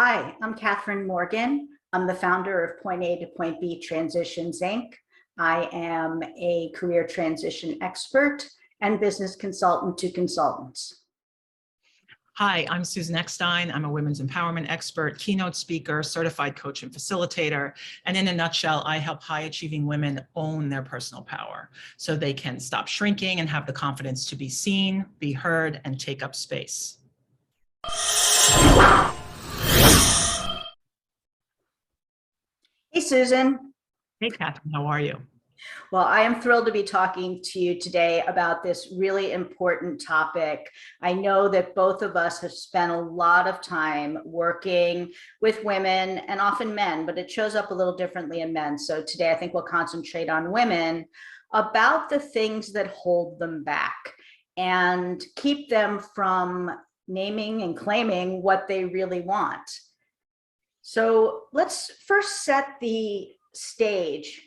Hi, I'm Catherine Morgan. I'm the founder of Point A to Point B Transitions, Inc. I am a career transition expert and business consultant to consultants. Hi, I'm Susan Eckstein. I'm a women's empowerment expert, keynote speaker, certified coach and facilitator. And in a nutshell, I help high-achieving women own their personal power so they can stop shrinking and have the confidence to be seen, be heard, and take up space. Hey, Susan. Hey, Catherine, how are you? Well, I am thrilled to be talking to you today about this really important topic. I know that both of us have spent a lot of time working with women and often men, but it shows up a little differently in men. So today I think we'll concentrate on women about the things that hold them back and keep them from naming and claiming what they really want. So let's first set the stage.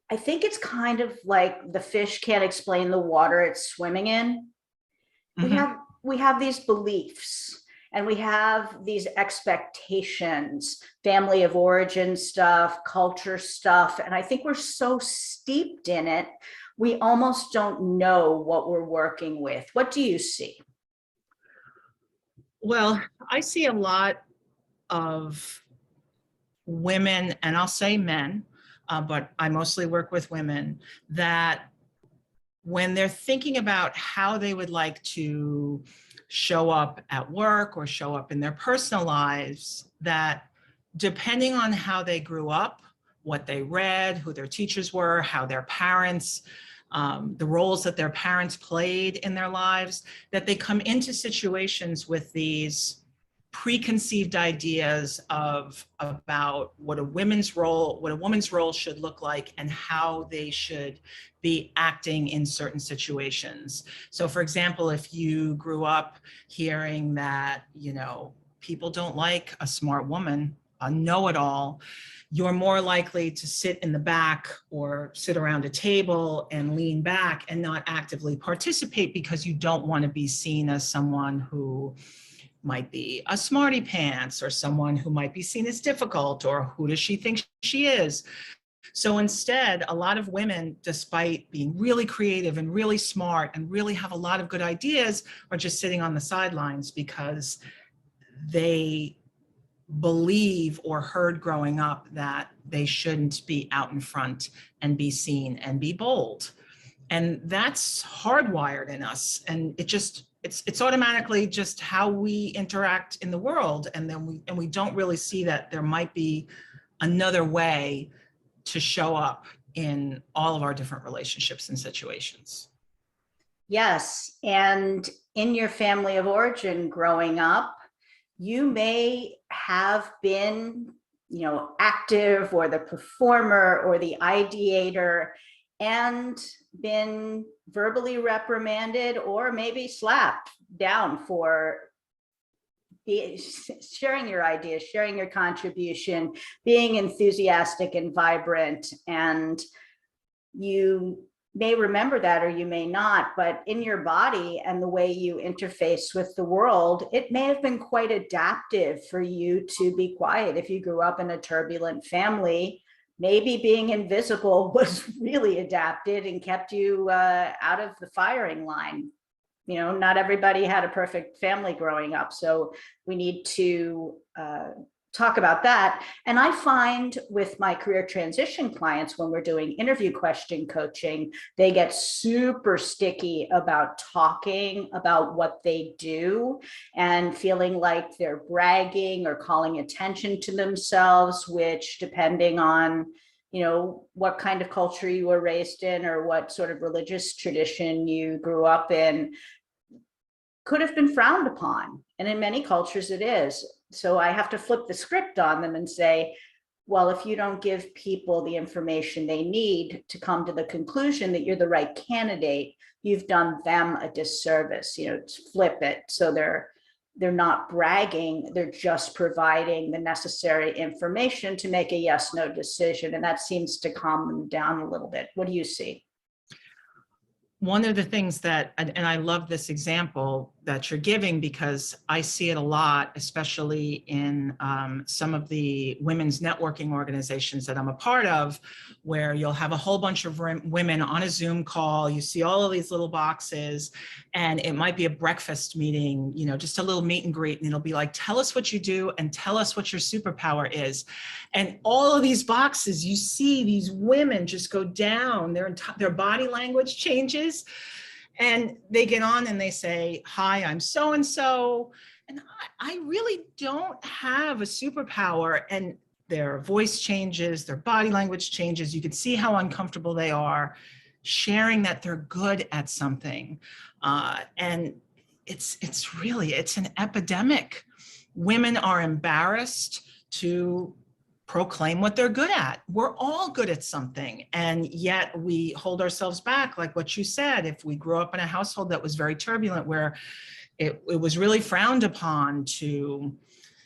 I think it's kind of like the fish can't explain the water it's swimming in. We have these beliefs and we have these expectations, family of origin stuff, culture stuff. And I think we're so steeped in it, we almost don't know what we're working with. What do you see? Well, I see a lot of women, and I'll say men, but I mostly work with women, that when they're thinking about how they would like to show up at work or show up in their personal lives, that depending on how they grew up, what they read, who their teachers were, how their parents, the roles that their parents played in their lives, that they come into situations with these preconceived ideas about what a woman's role should look like and how they should be acting in certain situations. So for example, if you grew up hearing that, people don't like a smart woman, a know-it-all, you're more likely to sit in the back or sit around a table and lean back and not actively participate because you don't want to be seen as someone who might be a smarty pants or someone who might be seen as difficult, or who does she think she is? So instead, a lot of women, despite being really creative and really smart and really have a lot of good ideas, are just sitting on the sidelines because they believe or heard growing up that they shouldn't be out in front and be seen and be bold. And that's hardwired in us. And it's automatically just how we interact in the world. And then we don't really see that there might be another way to show up in all of our different relationships and situations. Yes, and in your family of origin growing up, you may have been, active or the performer or the ideator and been verbally reprimanded or maybe slapped down for sharing your ideas, sharing your contribution, being enthusiastic and vibrant. And you may remember that or you may not, but in your body and the way you interface with the world, it may have been quite adaptive for you to be quiet. If you grew up in a turbulent family, maybe being invisible was really adapted and kept you out of the firing line. Not everybody had a perfect family growing up, so we need to talk about that. And I find with my career transition clients, when we're doing interview question coaching, they get super sticky about talking about what they do and feeling like they're bragging or calling attention to themselves, which, depending on what kind of culture you were raised in or what sort of religious tradition you grew up in, could have been frowned upon. And in many cultures it is. So I have to flip the script on them and say, well, if you don't give people the information they need to come to the conclusion that you're the right candidate, you've done them a disservice. Flip it. So they're not bragging, they're just providing the necessary information to make a yes/no decision. And that seems to calm them down a little bit. What do you see? one of the things that, and I love this example that you're giving, because I see it a lot, especially in some of the women's networking organizations that I'm a part of, where you'll have a whole bunch of women on a Zoom call. You see all of these little boxes, and it might be a breakfast meeting, you know, just a little meet and greet, and it'll be like, tell us what you do and tell us what your superpower is. And all of these boxes, you see these women just go down, their body language changes, and they get on and they say, hi, I'm so-and-so, and I really don't have a superpower. And their voice changes, their body language changes. You can see how uncomfortable they are sharing that they're good at something. And it's an epidemic. Women are embarrassed to proclaim what they're good at. We're all good at something, and yet we hold ourselves back. Like what you said, if we grew up in a household that was very turbulent, where it was really frowned upon to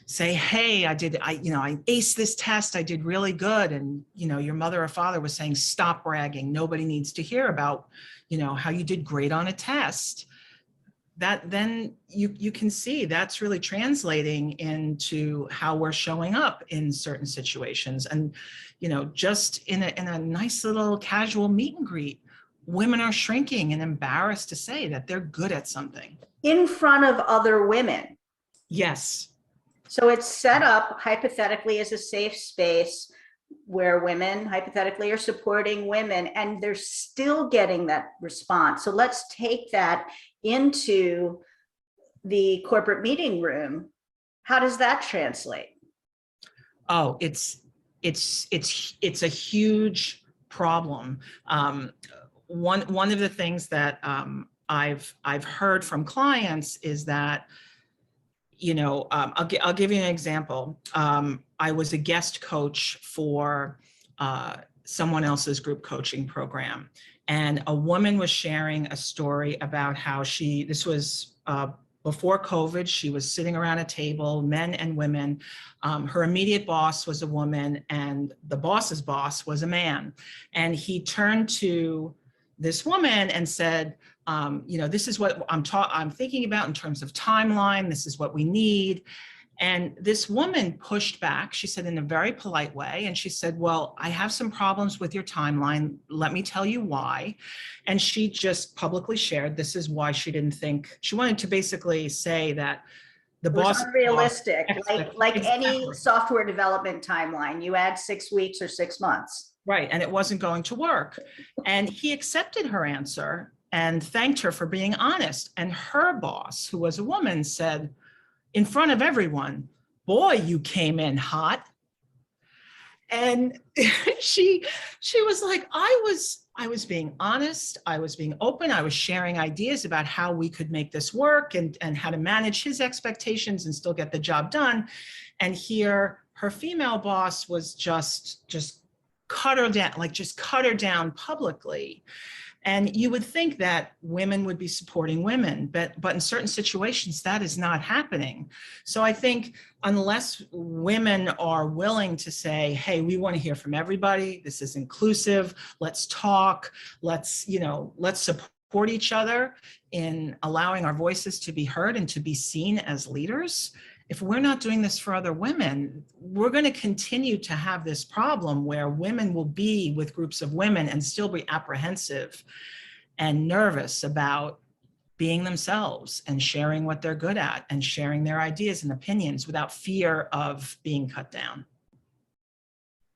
say, hey, I aced this test, I did really good. And, you know, your mother or father was saying, stop bragging. Nobody needs to hear about, you know, how you did great on a test. That then you can see that's really translating into how we're showing up in certain situations. And, you know, just in a nice little casual meet and greet, women are shrinking and embarrassed to say that they're good at something. In front of other women. Yes. So it's set up hypothetically as a safe space where women hypothetically are supporting women, and they're still getting that response. So let's take that into the corporate meeting room. How does that translate? Oh, it's a huge problem. One of the things that I've heard from clients is that, you know, I'll give you an example. I was a guest coach for someone else's group coaching program, and a woman was sharing a story about how this was before COVID. She was sitting around a table, men and women. Her immediate boss was a woman, and the boss's boss was a man. And he turned to this woman and said, you know, this is what I'm thinking about in terms of timeline. This is what we need. And this woman pushed back. She said in a very polite way. And she said, well, I have some problems with your timeline. Let me tell you why. And she just publicly shared, this is why she didn't think, she wanted to basically say that the boss. Unrealistic, like exactly. any software development timeline, you add 6 weeks or 6 months. Right, and it wasn't going to work. And he accepted her answer and thanked her for being honest. And her boss, who was a woman, said in front of everyone, boy, you came in hot. And she was like, I was being honest, I was being open, I was sharing ideas about how we could make this work and how to manage his expectations and still get the job done. And here her female boss was just cut her down, like just cut her down publicly. And you would think that women would be supporting women, but in certain situations, that is not happening. So I think unless women are willing to say, hey, we want to hear from everybody, this is inclusive, let's talk, let's support each other in allowing our voices to be heard and to be seen as leaders. If we're not doing this for other women, we're going to continue to have this problem where women will be with groups of women and still be apprehensive and nervous about being themselves and sharing what they're good at and sharing their ideas and opinions without fear of being cut down.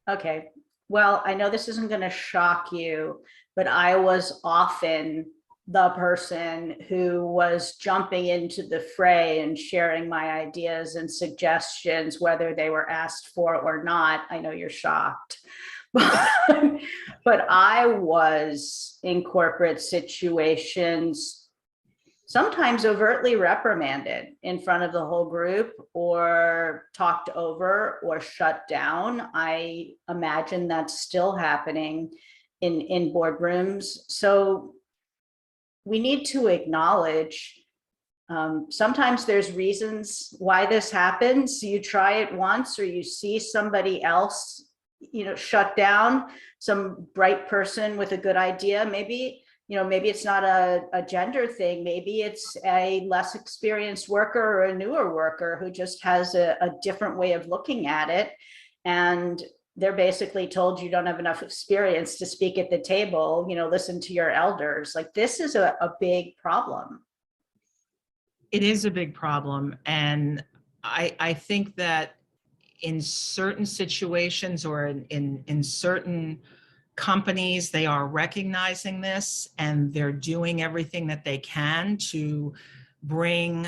Okay, well, I know this isn't going to shock you, but I was often the person who was jumping into the fray and sharing my ideas and suggestions, whether they were asked for or not. I know you're shocked, but I was in corporate situations, sometimes overtly reprimanded in front of the whole group or talked over or shut down. I imagine that's still happening in boardrooms. So we need to acknowledge sometimes there's reasons why this happens. You try it once or you see somebody else, shut down, some bright person with a good idea. Maybe maybe it's not a gender thing. Maybe it's a less experienced worker or a newer worker who just has a different way of looking at it. And they're basically told you don't have enough experience to speak at the table, listen to your elders. Like, this is a big problem. It is a big problem. And I think that in certain situations or in certain companies, they are recognizing this and they're doing everything that they can to bring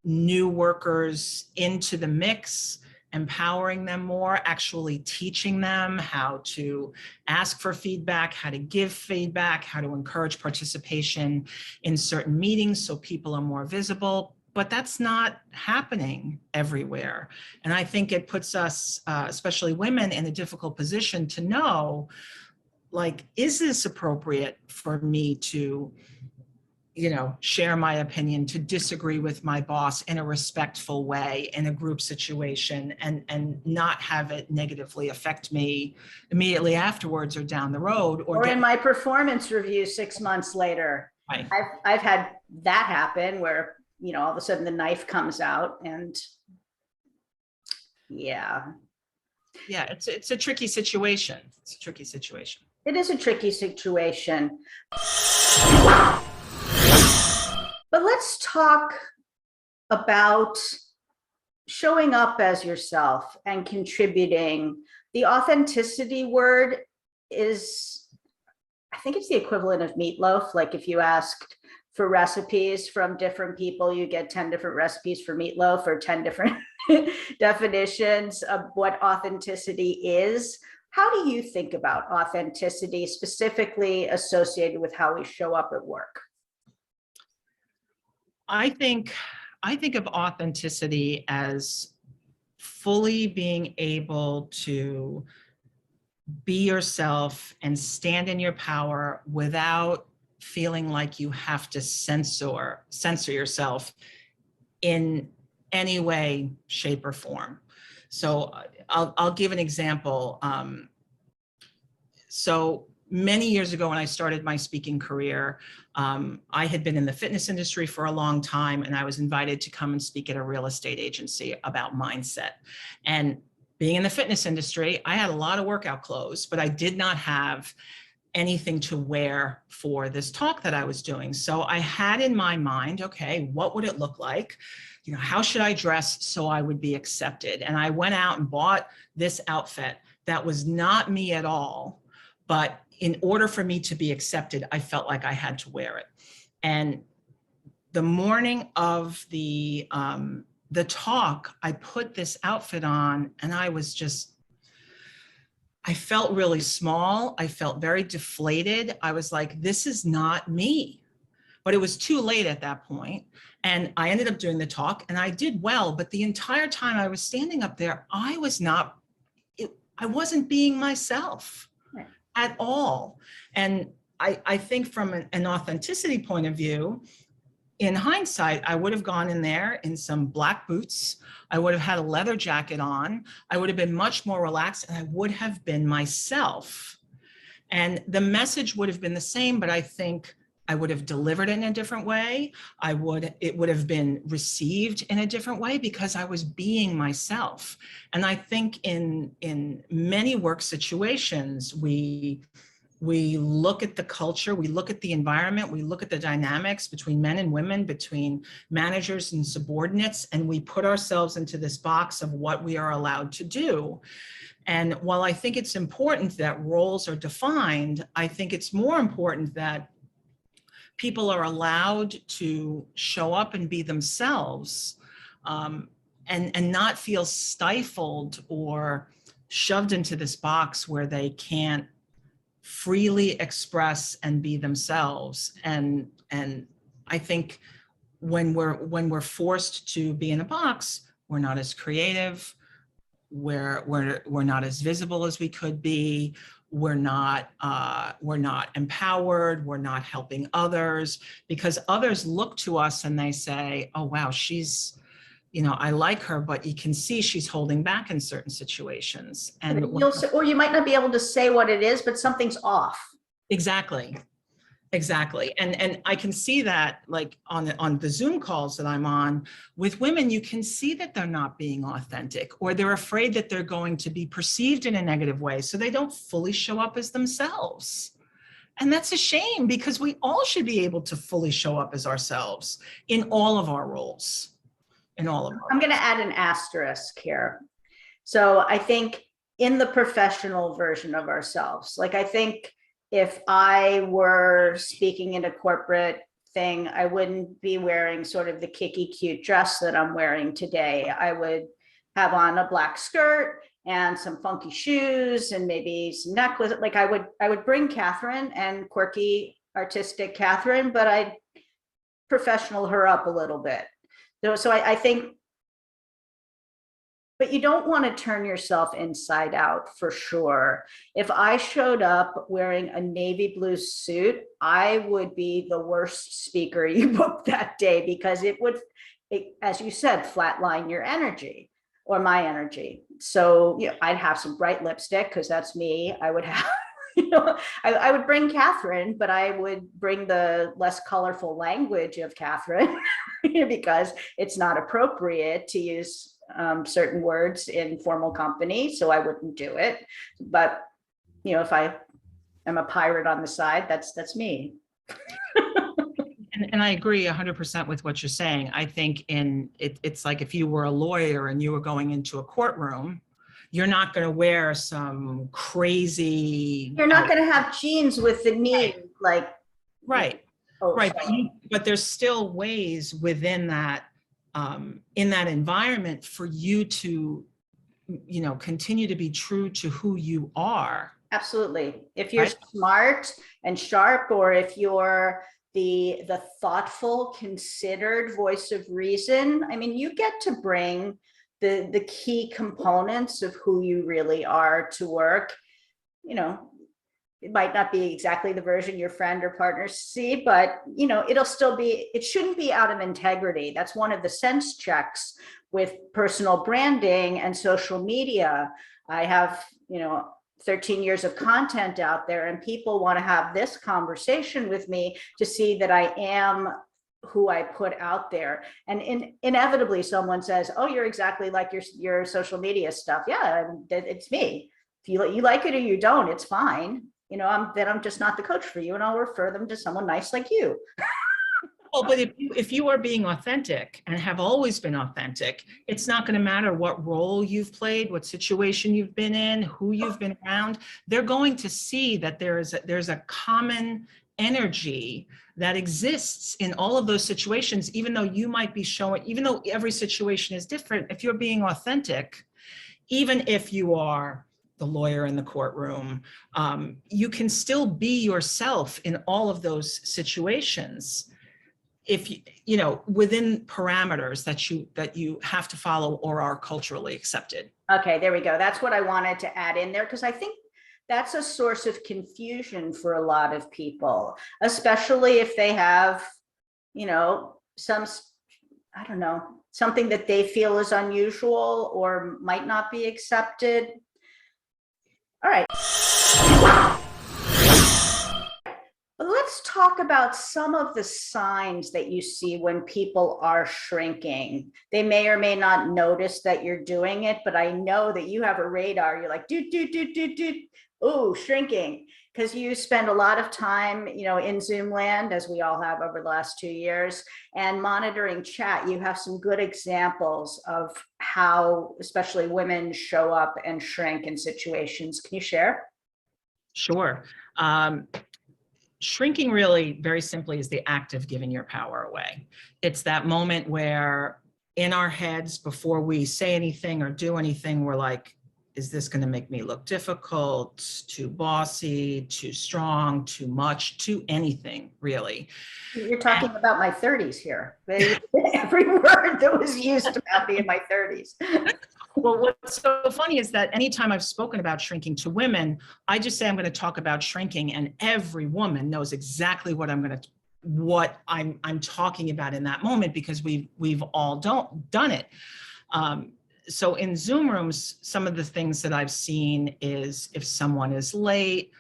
new workers into the mix, empowering them more, actually teaching them how to ask for feedback, how to give feedback, how to encourage participation in certain meetings so people are more visible. But that's not happening everywhere. And I think it puts us, especially women, in a difficult position to know, like, is this appropriate for me to, share my opinion, to disagree with my boss in a respectful way in a group situation, and not have it negatively affect me immediately afterwards or down the road, or in my performance review 6 months later. Right. I've had that happen where, all of a sudden the knife comes out, and yeah. Yeah, it's a tricky situation. It's a tricky situation. It is a tricky situation. But let's talk about showing up as yourself and contributing. The authenticity word is, I think it's the equivalent of meatloaf. Like, if you asked for recipes from different people, you get 10 different recipes for meatloaf, or 10 different definitions of what authenticity is. How do you think about authenticity, specifically associated with how we show up at work? I think of authenticity as fully being able to be yourself and stand in your power without feeling like you have to censor yourself in any way, shape, or form. So I'll give an example. So many years ago, when I started my speaking career, I had been in the fitness industry for a long time, and I was invited to come and speak at a real estate agency about mindset. And being in the fitness industry, I had a lot of workout clothes, but I did not have anything to wear for this talk that I was doing. So I had in my mind, okay, what would it look like? How should I dress so I would be accepted? And I went out and bought this outfit that was not me at all, but in order for me to be accepted, I felt like I had to wear it. And the morning of the talk, I put this outfit on, and I felt really small. I felt very deflated. I was like, this is not me. But it was too late at that point. And I ended up doing the talk, and I did well. But the entire time I was standing up there, I wasn't being myself at all. And I think from an authenticity point of view, in hindsight, I would have gone in there in some black boots. I would have had a leather jacket on. I would have been much more relaxed, and I would have been myself. And the message would have been the same, but I think I would have delivered it in a different way. It would have been received in a different way because I was being myself. And I think in many work situations, we look at the culture, we look at the environment, we look at the dynamics between men and women, between managers and subordinates, and we put ourselves into this box of what we are allowed to do. And while I think it's important that roles are defined, I think it's more important that people are allowed to show up and be themselves, and not feel stifled or shoved into this box where they can't freely express and be themselves. And I think when we're forced to be in a box, we're not as creative, we're not as visible as we could be, we're not empowered, we're not helping others, because others look to us and they say, oh wow, she's, I like her, but you can see she's holding back in certain situations. And or you might not be able to say what it is, but something's off. Exactly. Exactly. And I can see that, like on the Zoom calls that I'm on with women, you can see that they're not being authentic, or they're afraid that they're going to be perceived in a negative way. So they don't fully show up as themselves. And that's a shame, because we all should be able to fully show up as ourselves in all of our roles, in all of our I'm going to add an asterisk here. So I think in the professional version of ourselves, like I think if I were speaking in a corporate thing, I wouldn't be wearing sort of the kicky cute dress that I'm wearing today. I would have on a black skirt and some funky shoes and maybe some necklace. Like I would bring Catherine and quirky artistic Catherine, but I'd professional her up a little bit. So I think, but you don't want to turn yourself inside out for sure. If I showed up wearing a navy blue suit, I would be the worst speaker you booked that day, because it would, as you said, flatline your energy or my energy. So, you know, I'd have some bright lipstick because that's me. I would have, you know, I would bring Catherine, but I would bring the less colorful language of Catherine because it's not appropriate to use certain words in formal company, so I wouldn't do it. But you know, if I am a pirate on the side, that's me. And I agree 100% with what you're saying. I think it's like if you were a lawyer and you were going into a courtroom, you're not going to wear some crazy. You're not going to have jeans with the knee, right. like Right. oh, Right. But there's still ways within that, in that environment for you to, you know, continue to be true to who you are. Absolutely. If you're Right? smart and sharp, or if you're the thoughtful, considered voice of reason, I mean, you get to bring the key components of who you really are to work. You know, it might not be exactly the version your friend or partners see, but you know, it'll still be, it shouldn't be out of integrity. That's one of the sense checks with personal branding and social media. I have, you know, 13 years of content out there, and people want to have this conversation with me to see that I am who I put out there. And inevitably someone says, oh, you're exactly like your social media stuff. Yeah, it's me. If you like it or you don't, it's fine. You know, I'm just not the coach for you, and I'll refer them to someone nice like you. Well, but if you are being authentic and have always been authentic, it's not going to matter what role you've played, what situation you've been in, who you've been around. They're going to see that there's a common energy that exists in all of those situations, even though you might be showing, even though every situation is different. If you're being authentic, even if you are the lawyer in the courtroom, you can still be yourself in all of those situations, if you know, within parameters that you have to follow or are culturally accepted. Okay, there we go. That's what I wanted to add in there, because I think that's a source of confusion for a lot of people, especially if they have, you know, some, I don't know, something that they feel is unusual or might not be accepted. All right. Let's talk about some of the signs that you see when people are shrinking. They may or may not notice that you're doing it, but I know that you have a radar. You're like, oh, shrinking, because you spend a lot of time, you know, in Zoom land, as we all have over the last 2 years, and monitoring chat. You have some good examples of how, especially women, show up and shrink in situations. Can you share? Sure. Shrinking really, very simply, is the act of giving your power away. It's that moment where in our heads, before we say anything or do anything, we're like, is this going to make me look difficult, too bossy, too strong, too much, too anything, really? You're talking about my 30s here. Every word that was used about me in my 30s. Well, what's so funny is that anytime I've spoken about shrinking to women, I just say I'm going to talk about shrinking, and every woman knows exactly what I'm talking about in that moment, because we've all done it. so in Zoom rooms, some of the things that I've seen is if someone is late,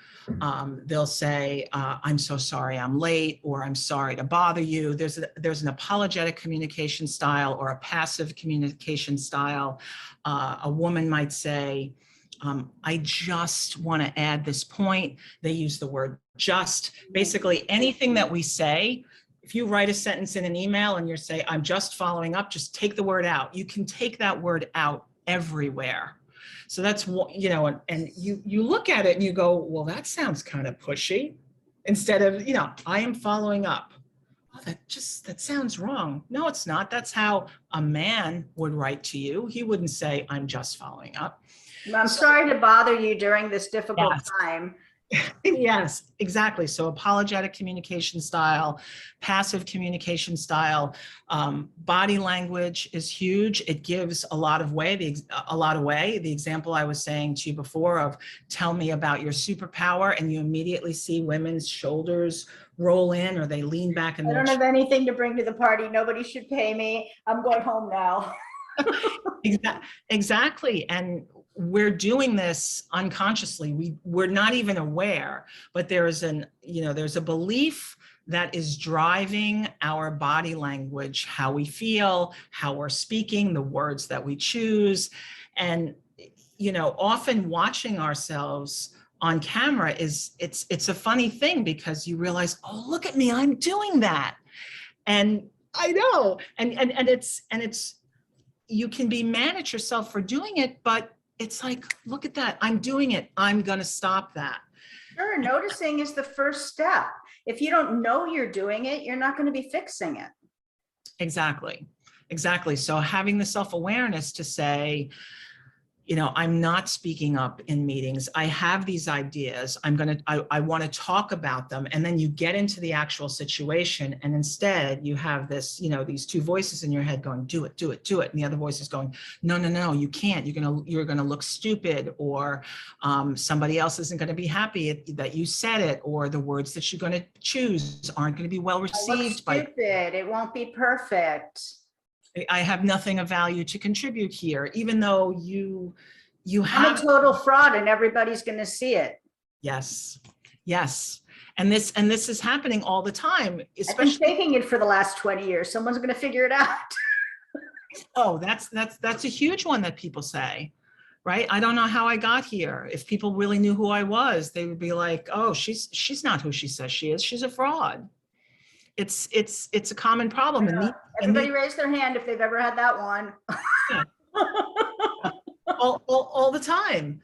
they'll say, I'm so sorry I'm late, or I'm sorry to bother you. There's an apologetic communication style or a passive communication style. A woman might say, I just want to add this point. They use the word just. Basically, anything that we say, if you write a sentence in an email and you say, I'm just following up, just take the word out. You can take that word out everywhere. So that's what, you know, and you look at it and you go, well, that sounds kind of pushy. Instead of, you know, I am following up. Oh, that sounds wrong. No, it's not. That's how a man would write to you. He wouldn't say, I'm just following up. I'm sorry to bother you during this difficult Yes. time. Yes, exactly. So apologetic communication style, passive communication style, body language is huge. It gives a lot of way. The example I was saying to you before of tell me about your superpower, and you immediately see women's shoulders roll in or they lean back in I their don't have anything to bring to the party. Nobody should pay me. I'm going home now. Exactly. And we're doing this unconsciously. We're not even aware, but there's a belief that is driving our body language, how we feel, how we're speaking, the words that we choose. And, you know, often watching ourselves on camera it's a funny thing, because you realize, oh, look at me, I'm doing that. And I know, and it's, you can be mad at yourself for doing it, but it's like, look at that, I'm doing it, I'm gonna stop that. Sure, noticing is the first step. If you don't know you're doing it, you're not going to be fixing it. Exactly. So having the self-awareness to say, you know, I'm not speaking up in meetings. I have these ideas. I want to talk about them. And then you get into the actual situation. And instead you have this, you know, these two voices in your head going, do it, do it, do it. And the other voice is going, no, no, no, you can't. You're going to look stupid, or somebody else isn't going to be happy that you said it, or the words that you're going to choose aren't going to be well received by. Stupid. It won't be perfect. I have nothing of value to contribute here, even though you have. I'm a total fraud and everybody's going to see it. Yes, yes. And this is happening all the time, especially. I've been faking it for the last 20 years. Someone's going to figure it out. Oh, that's a huge one that people say, right? I don't know how I got here. If people really knew who I was, they would be like, oh, she's not who she says she is. She's a fraud. It's a common problem. Everybody raise their hand if they've ever had that one. Yeah. all the time.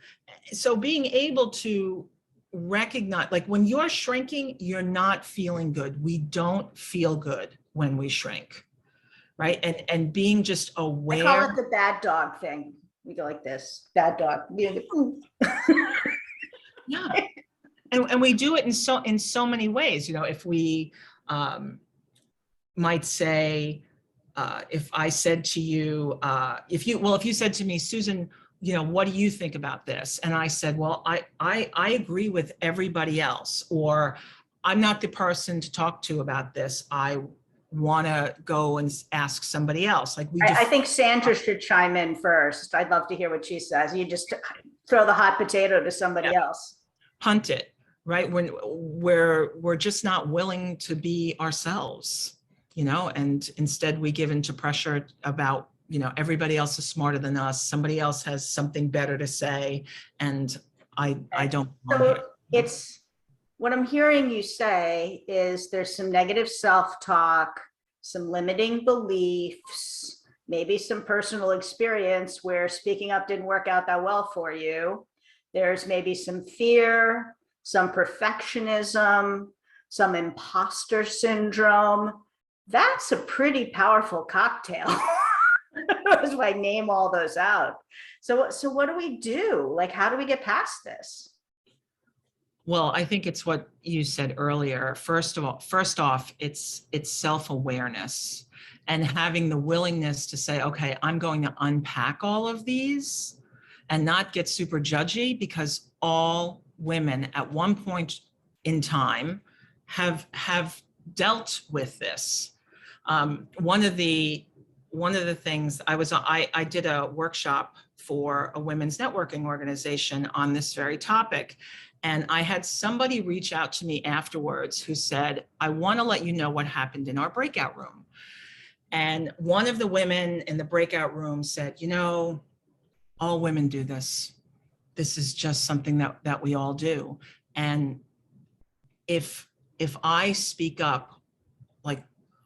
So being able to recognize, like when you're shrinking, you're not feeling good. We don't feel good when we shrink, right? And being just aware. I call it the bad dog thing. We go like this, bad dog. Yeah. And we do it in so many ways. You know, if we might say, if I said to you, if you said to me, Susan, you know, what do you think about this? And I said, well, I agree with everybody else, or I'm not the person to talk to about this. I want to go and ask somebody else. Like I think Sandra should chime in first. I'd love to hear what she says. You just throw the hot potato to somebody else. Punt it, right? When we're just not willing to be ourselves, you know, and instead we give into pressure about, you know, everybody else is smarter than us. Somebody else has something better to say. And I don't. So it's, what I'm hearing you say is there's some negative self-talk, some limiting beliefs, maybe some personal experience where speaking up didn't work out that well for you. There's maybe some fear, some perfectionism, some imposter syndrome. That's a pretty powerful cocktail. As I name all those out. So what do we do? Like, how do we get past this? Well, I think it's what you said earlier. First off, it's self-awareness and having the willingness to say, okay, I'm going to unpack all of these and not get super judgy, because all women at one point in time have dealt with this. One of the one of the things I did a workshop for a women's networking organization on this very topic. And I had somebody reach out to me afterwards who said, I want to let you know what happened in our breakout room. And one of the women in the breakout room said, you know, all women do this. This is just something that we all do. And if I speak up, like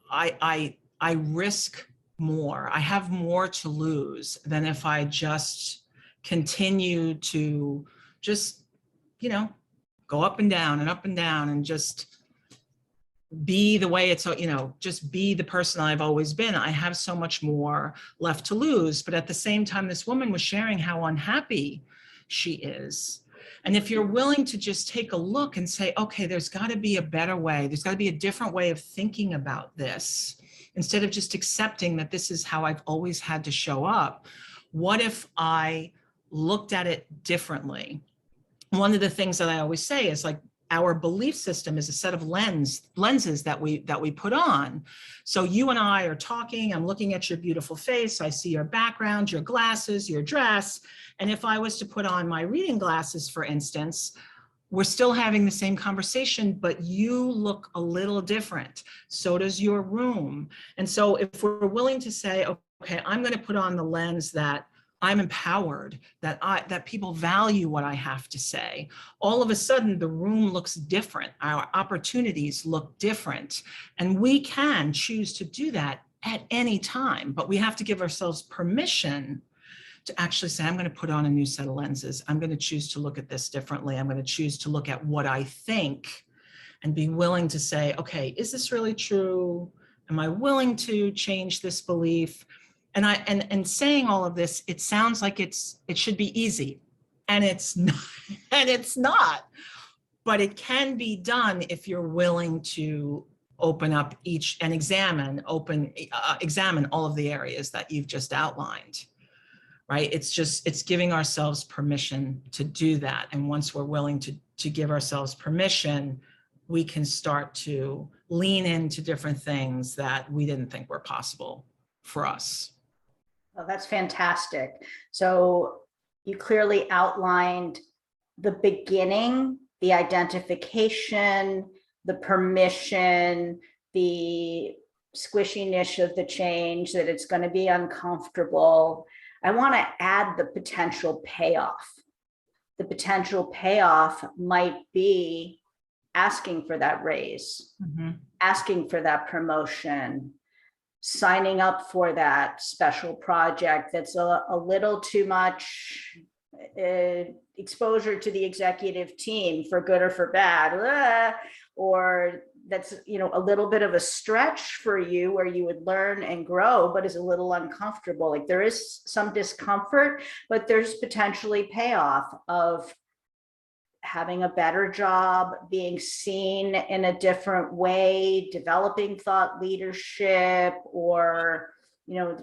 I risk more. I have more to lose than if I just continue to just, you know, go up and down and just be the way it's, you know, just be the person I've always been. I have so much more left to lose. But at the same time, this woman was sharing how unhappy she is. And if you're willing to just take a look and say, okay, there's got to be a better way. There's got to be a different way of thinking about this. Instead of just accepting that this is how I've always had to show up. What if I looked at it differently? One of the things that I always say is like, our belief system is a set of lenses that we put on. So you and I are talking, I'm looking at your beautiful face, I see your background, your glasses, your dress. And if I was to put on my reading glasses, for instance, we're still having the same conversation, but you look a little different. So does your room. And so if we're willing to say, okay, I'm going to put on the lens that I'm empowered, that people value what I have to say, all of a sudden the room looks different. Our opportunities look different. And we can choose to do that at any time, but we have to give ourselves permission to actually say, I'm going to put on a new set of lenses. I'm going to choose to look at this differently. I'm going to choose to look at what I think and be willing to say, okay, is this really true? Am I willing to change this belief? And saying all of this, it sounds like it should be easy, and it's not, but it can be done if you're willing to open up each and examine all of the areas that you've just outlined. Right? It's giving ourselves permission to do that. And once we're willing to give ourselves permission, we can start to lean into different things that we didn't think were possible for us. Oh, that's fantastic. So you clearly outlined the beginning, the identification, the permission, the squishiness of the change, that it's going to be uncomfortable. I want to add the potential payoff. The potential payoff might be asking for that raise, asking for that promotion, signing up for that special project that's a little too much exposure to the executive team, for good or for bad, or that's, you know, a little bit of a stretch for you where you would learn and grow, but is a little uncomfortable. Like there is some discomfort, but there's potentially payoff of having a better job, being seen in a different way, developing thought leadership, or, you know,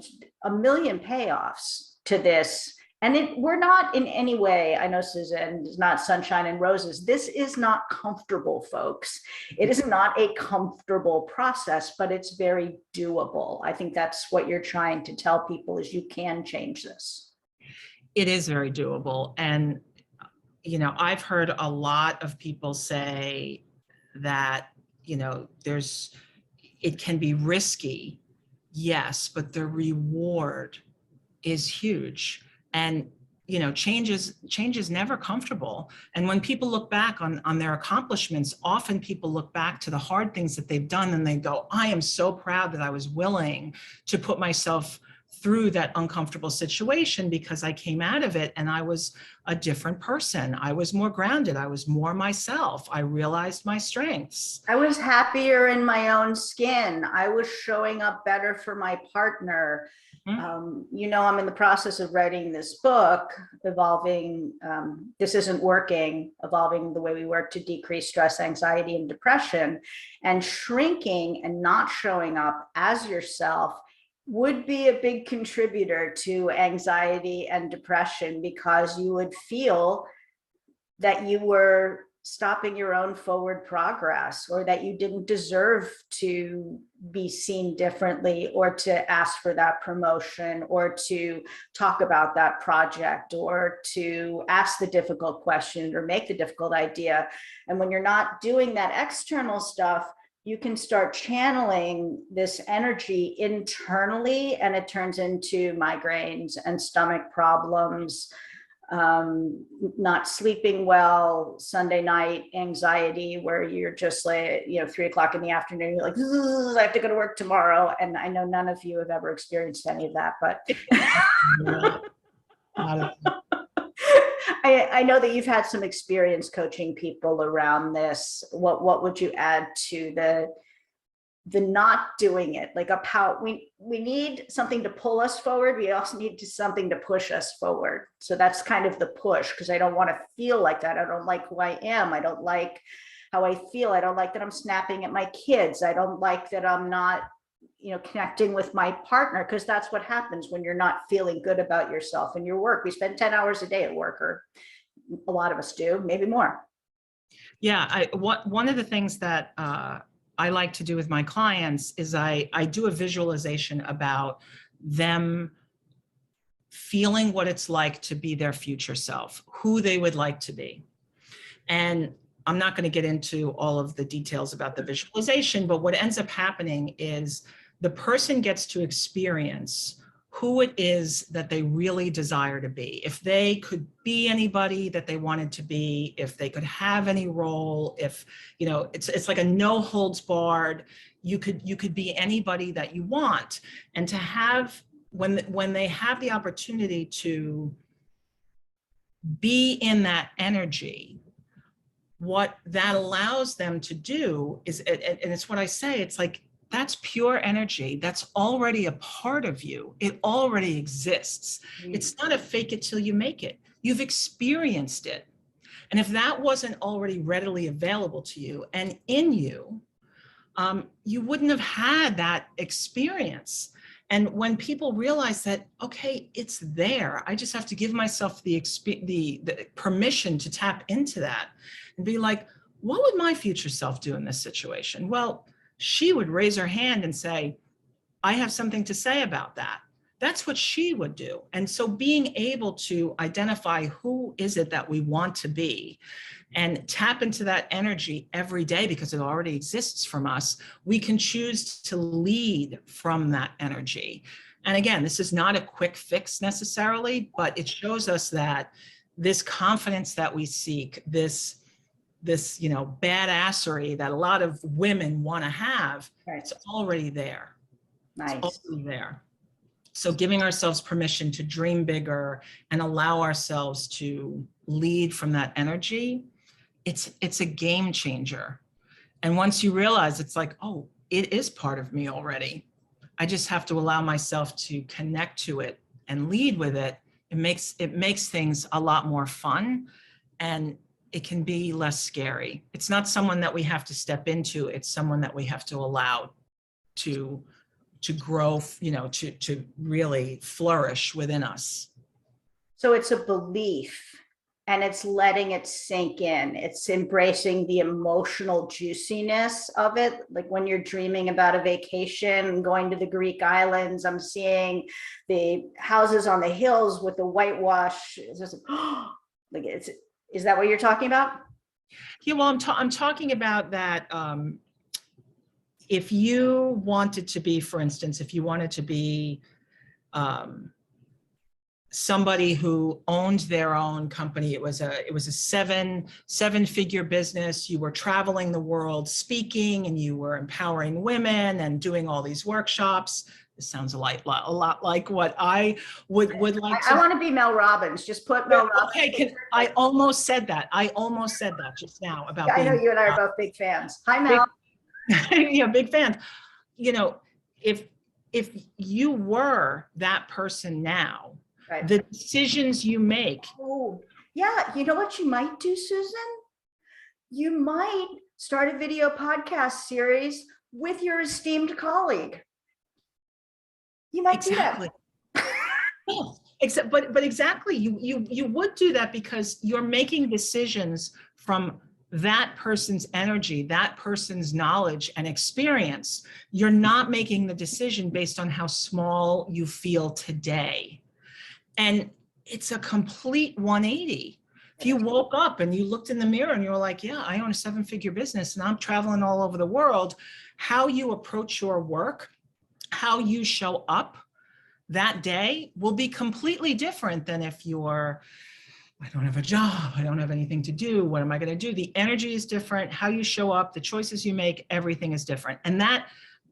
a million payoffs to this. And we're not in any way, I know Susan, is not sunshine and roses. This is not comfortable, folks. It is not a comfortable process, but it's very doable. I think that's what you're trying to tell people, is you can change this. It is very doable. And, you know, I've heard a lot of people say that, you know, it can be risky. Yes, but the reward is huge. And, you know, change is never comfortable. And when people look back on their accomplishments, often people look back to the hard things that they've done and they go, I am so proud that I was willing to put myself through that uncomfortable situation, because I came out of it and I was a different person. I was more grounded. I was more myself. I realized my strengths. I was happier in my own skin. I was showing up better for my partner. You know, I'm in the process of writing this book, Evolving, This Isn't Working, Evolving the Way We Work to Decrease Stress, Anxiety, and Depression. And shrinking and not showing up as yourself would be a big contributor to anxiety and depression, because you would feel that you were stopping your own forward progress, or that you didn't deserve to be seen differently, or to ask for that promotion, or to talk about that project, or to ask the difficult question or make the difficult idea. And when you're not doing that external stuff, you can start channeling this energy internally, and it turns into migraines and stomach problems, not sleeping well, Sunday night anxiety, where you're just like, 3 o'clock in the afternoon, you're like, I have to go to work tomorrow. And I know none of you have ever experienced any of that, but I know that you've had some experience coaching people around this. What would you add to the not doing it? Like a power, we need something to pull us forward. We also need something to push us forward. So that's kind of the push, because I don't want to feel like that. I don't like who I am. I don't like how I feel. I don't like that I'm snapping at my kids. I don't like that I'm not, connecting with my partner, because that's what happens when you're not feeling good about yourself and your work. We spend 10 hours a day at work, or a lot of us do, maybe more. Yeah, one of the things that I like to do with my clients is I do a visualization about them feeling what it's like to be their future self, who they would like to be. And I'm not going to get into all of the details about the visualization, but what ends up happening is the person gets to experience who it is that they really desire to be. If they could be anybody that they wanted to be, if they could have any role, if, it's like a no holds barred, you could be anybody that you want. And to have, when they have the opportunity to be in that energy, what that allows them to do is, and it's what I say, it's like, that's pure energy. That's already a part of you. It already exists. It's not a fake it till you make it. You've experienced it. And if that wasn't already readily available to you and in you, you wouldn't have had that experience. And when people realize that, okay, it's there, I just have to give myself the permission to tap into that and be like, what would my future self do in this situation? Well, she would raise her hand and say, I have something to say about that. That's what she would do. And so being able to identify who is it that we want to be and tap into that energy every day, because it already exists from us, we can choose to lead from that energy. And again, this is not a quick fix necessarily, but it shows us that this confidence that we seek, this badassery that a lot of women want to have, right, it's already there. Nice. It's already there. So giving ourselves permission to dream bigger and allow ourselves to lead from that energy, it's a game changer. And once you realize, it's like, oh, it is part of me already. I just have to allow myself to connect to it and lead with it. It makes things a lot more fun, and it can be less scary. It's not someone that we have to step into. It's someone that we have to allow to grow, to really flourish within us. So it's a belief, and it's letting it sink in. It's embracing the emotional juiciness of it. Like when you're dreaming about a vacation, going to the Greek islands, I'm seeing the houses on the hills with the whitewash. It's just, like, is that what you're talking about? Yeah, well, I'm talking about that. If you wanted to be, for instance, if you wanted to be somebody who owned their own company, it was a seven-figure business. You were traveling the world speaking, and you were empowering women and doing all these workshops. This sounds a lot like what I would like to. I want to be Mel Robbins. Just put Mel Robbins. Okay, I almost said that. I almost said that just now about. I know you and I are both big fans. Hi, Mel. Yeah, big fans. If you were that person now, right, the decisions you make. Oh, yeah. You know what you might do, Susan? You might start a video podcast series with your esteemed colleague. You might exactly. do that. But exactly, you would do that because you're making decisions from that person's energy, that person's knowledge and experience. You're not making the decision based on how small you feel today. And it's a complete 180. If you woke up and you looked in the mirror and you were like, yeah, I own a 7-figure business and I'm traveling all over the world, how you approach your work, how you show up that day will be completely different than if you're, I don't have a job, I don't have anything to do, what am I going to do? The energy is different, how you show up, the choices you make, everything is different. And that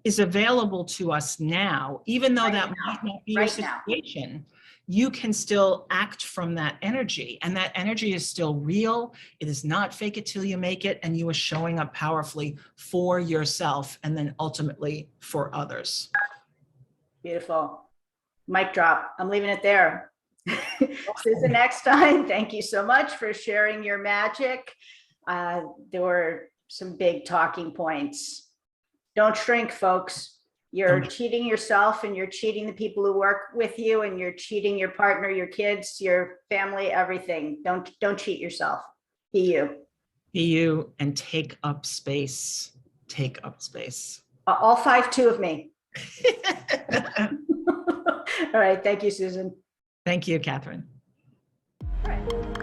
is available to us now, even though that might not be your situation. You can still act from that energy, and that energy is still real. It is not fake it till you make it, and you are showing up powerfully for yourself and then ultimately for others. Beautiful. Mic drop. I'm leaving it there. Susan Eckstein, thank you so much for sharing your magic. There were some big talking points. Don't shrink, folks. You're cheating yourself, and you're cheating the people who work with you, and you're cheating your partner, your kids, your family, everything. Don't cheat yourself. Be you. Be you and take up space. Take up space. All 5'2" of me. All right. Thank you, Susan. Thank you, Catherine. All right.